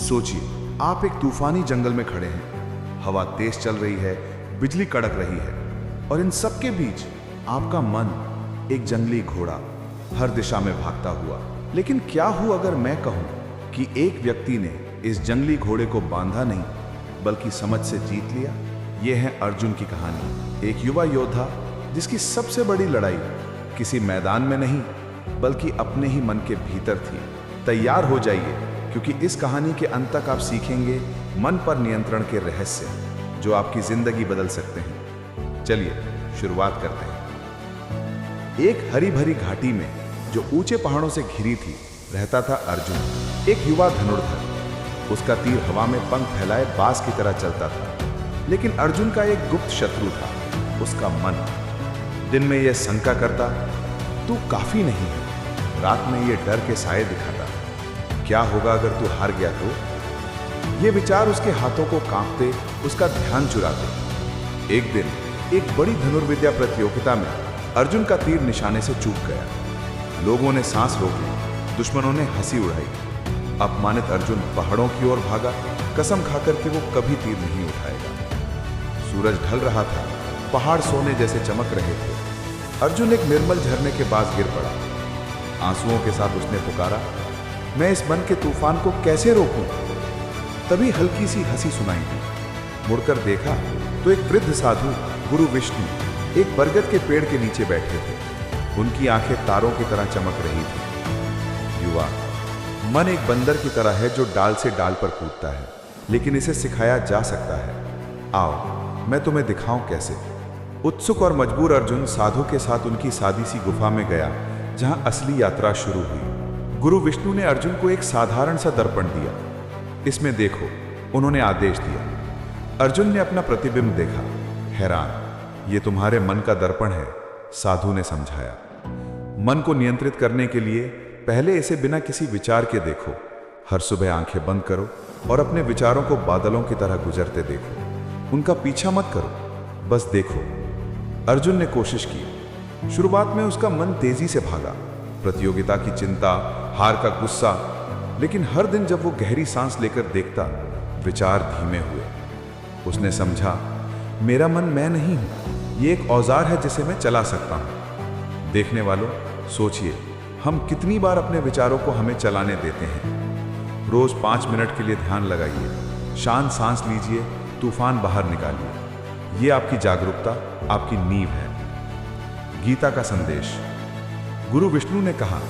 सोचिए, आप एक तूफानी जंगल में खड़े हैं, हवा तेज चल रही है, बिजली कड़क रही है, और इन सब के बीच आपका मन एक जंगली घोड़ा हर दिशा में भागता हुआ। लेकिन क्या हो अगर मैं कहूं कि एक व्यक्ति ने इस जंगली घोड़े को बांधा नहीं, बल्कि समझ से जीत लिया। यह है अर्जुन की कहानी, एक युवा योद्धा जिसकी सबसे बड़ी लड़ाई किसी मैदान में नहीं, बल्कि अपने ही मन के भीतर थी। तैयार हो जाइए, क्योंकि इस कहानी के अंत तक आप सीखेंगे मन पर नियंत्रण के रहस्य, जो आपकी जिंदगी बदल सकते हैं। चलिए शुरुआत करते हैं। एक हरी भरी घाटी में, जो ऊंचे पहाड़ों से घिरी थी, रहता था अर्जुन, एक युवा धनुर्धर। उसका तीर हवा में पंख फैलाए बाज की तरह चलता था। लेकिन अर्जुन का एक गुप्त शत्रु था, उसका मन। दिन में यह शंका करता, तू काफी नहीं है। रात में यह डर के साए दिखाता, क्या होगा अगर तू हार गया तो। ये विचार उसके हाथों को कांपते, उसका ध्यान चुराते। एक दिन एक बड़ी धनुर्विद्या प्रतियोगिता में अर्जुन का तीर निशाने से चूक गया। लोगों ने सांस रोक ली, दुश्मनों ने हंसी उड़ाई। अपमानित अर्जुन पहाड़ों की ओर भागा, कसम खाकर कि वो कभी तीर नहीं उठाएगा। सूरज ढल रहा था, पहाड़ सोने जैसे चमक रहे थे। अर्जुन एक निर्मल झरने के पास गिर पड़ा। आंसुओं के साथ उसने पुकारा, मैं इस मन के तूफान को कैसे रोकूं? तभी हल्की सी हंसी सुनाई दी। मुड़कर देखा तो एक वृद्ध साधु गुरु विष्णु एक बरगद के पेड़ के नीचे बैठे थे। उनकी आंखें तारों की तरह चमक रही थी। युवा, मन एक बंदर की तरह है जो डाल से डाल पर कूदता है, लेकिन इसे सिखाया जा सकता है। आओ मैं तुम्हें दिखाऊं कैसे। उत्सुक और मजबूर अर्जुन साधु के साथ उनकी सादी सी गुफा में गया, जहां असली यात्रा शुरू हुई। गुरु विष्णु ने अर्जुन को एक साधारण सा दर्पण दिया। इसमें देखो, उन्होंने आदेश दिया। अर्जुन ने अपना प्रतिबिंब देखा, हैरान। ये तुम्हारे मन का दर्पण है, साधु ने समझाया। मन को नियंत्रित करने के लिए पहले इसे बिना किसी विचार के देखो। हर सुबह आंखें बंद करो और अपने विचारों को बादलों की तरह गुजरते देखो। उनका पीछा मत करो, बस देखो। अर्जुन ने कोशिश की। शुरुआत में उसका मन तेजी से भागा, प्रतियोगिता की चिंता, हार का गुस्सा। लेकिन हर दिन जब वो गहरी सांस लेकर देखता, विचार धीमे हुए। उसने समझा, मेरा मन मैं नहीं हूं, ये एक औजार है जिसे मैं चला सकता हूं। देखने वालों, सोचिए, हम कितनी बार अपने विचारों को हमें चलाने देते हैं। रोज 5 मिनट के लिए ध्यान लगाइए, शांत सांस लीजिए, तूफान बाहर निकालिए। ये आपकी जागरूकता, आपकी नींव है। गीता का संदेश। गुरु विष्णु ने कहा,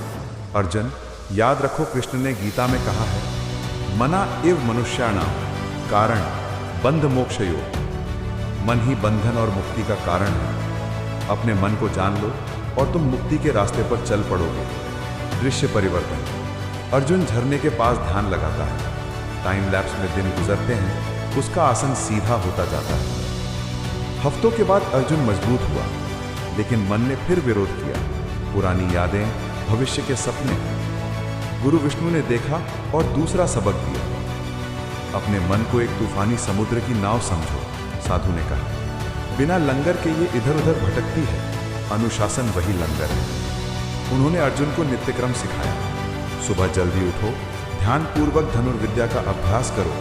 अर्जुन याद रखो, कृष्ण ने गीता में कहा है, मना एव मनुष्याणाम कारण बंध मोक्षयो। मन ही बंधन और मुक्ति का कारण है। अपने मन को जान लो और तुम मुक्ति के रास्ते पर चल पड़ोगे। दृश्य परिवर्तन। अर्जुन झरने के पास ध्यान लगाता है। टाइम लैप्स में दिन गुजरते हैं, उसका आसन सीधा होता जाता है। हफ्तों के बाद अर्जुन मजबूत हुआ, लेकिन मन ने फिर विरोध किया। पुरानी यादें, भविष्य के सपने। गुरु विष्णु ने देखा और दूसरा सबक दिया। अपने मन को एक तूफानी समुद्र की नाव समझो, साधु ने कहा। बिना लंगर के ये इधर उधर भटकती है, अनुशासन वही लंगर है। उन्होंने अर्जुन को नित्यक्रम सिखाया। सुबह जल्दी उठो, ध्यानपूर्वक धनुर्विद्या का अभ्यास करो,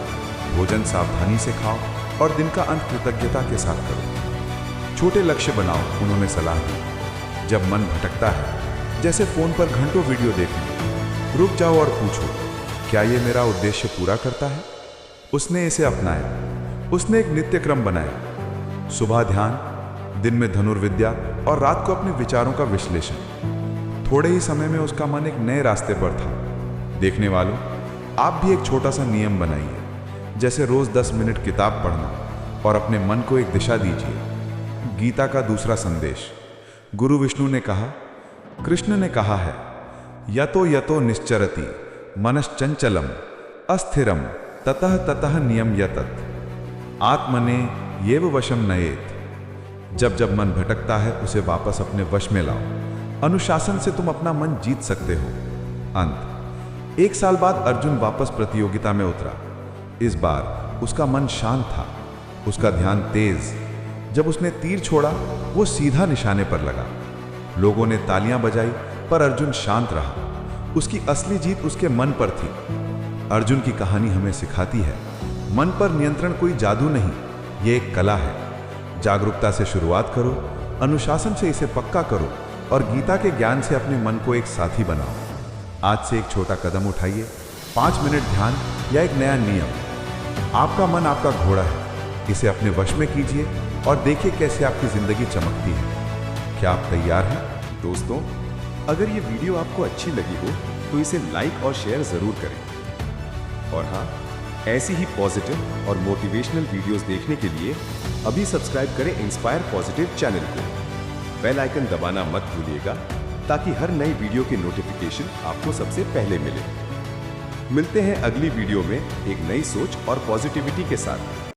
भोजन सावधानी से खाओ और दिन का अंत कृतज्ञता के साथ करो। छोटे लक्ष्य बनाओ, उन्होंने सलाह दी। जब मन भटकता है, जैसे फोन पर घंटों वीडियो देखना, रुक जाओ और पूछो, क्या ये मेरा उद्देश्य पूरा करता है? उसने इसे अपनाया। उसने एक नित्य क्रम बनाया। सुबह ध्यान, दिन में धनुर्विद्या और रात को अपने विचारों का विश्लेषण। थोड़े ही समय में उसका मन एक नए रास्ते पर था। देखने वालों, आप भी एक छोटा सा नियम बनाइए, जैसे रोज 10 मिनट किताब पढ़ना, और अपने मन को एक दिशा दीजिए। गीता का दूसरा संदेश। गुरु विष्णु ने कहा, कृष्ण ने कहा है, यतो यतो निश्चरति मनश्चंचलम अस्थिरम ततः ततः नियम यतत आत्मने येव वशम नयेत। जब जब मन भटकता है, उसे वापस अपने वश में लाओ। अनुशासन से तुम अपना मन जीत सकते हो। अंत। 1 साल बाद अर्जुन वापस प्रतियोगिता में उतरा। इस बार उसका मन शांत था, उसका ध्यान तेज। जब उसने तीर छोड़ा, वो सीधा निशाने पर लगा। लोगों ने तालियां बजाई, पर अर्जुन शांत रहा। उसकी असली जीत उसके मन पर थी। अर्जुन की कहानी हमें सिखाती है, मन पर नियंत्रण कोई जादू नहीं, ये एक कला है। जागरूकता से शुरुआत करो, अनुशासन से इसे पक्का करो और गीता के ज्ञान से अपने मन को एक साथी बनाओ। आज से एक छोटा कदम उठाइए, 5 मिनट ध्यान या एक नया नियम। आपका मन आपका घोड़ा है, इसे अपने वश में कीजिए और देखिए कैसे आपकी जिंदगी चमकती है। क्या आप तैयार हैं? दोस्तों, अगर ये वीडियो आपको अच्छी लगी हो तो इसे लाइक और शेयर जरूर करें। और हाँ, ऐसी ही पॉजिटिव और मोटिवेशनल वीडियोस देखने के लिए अभी सब्सक्राइब करें इंस्पायर पॉजिटिव चैनल को। बेल आइकन दबाना मत भूलिएगा ताकि हर नई वीडियो की नोटिफिकेशन आपको सबसे पहले मिले। मिलते हैं अगली वीडियो में एक नई सोच और पॉजिटिविटी के साथ।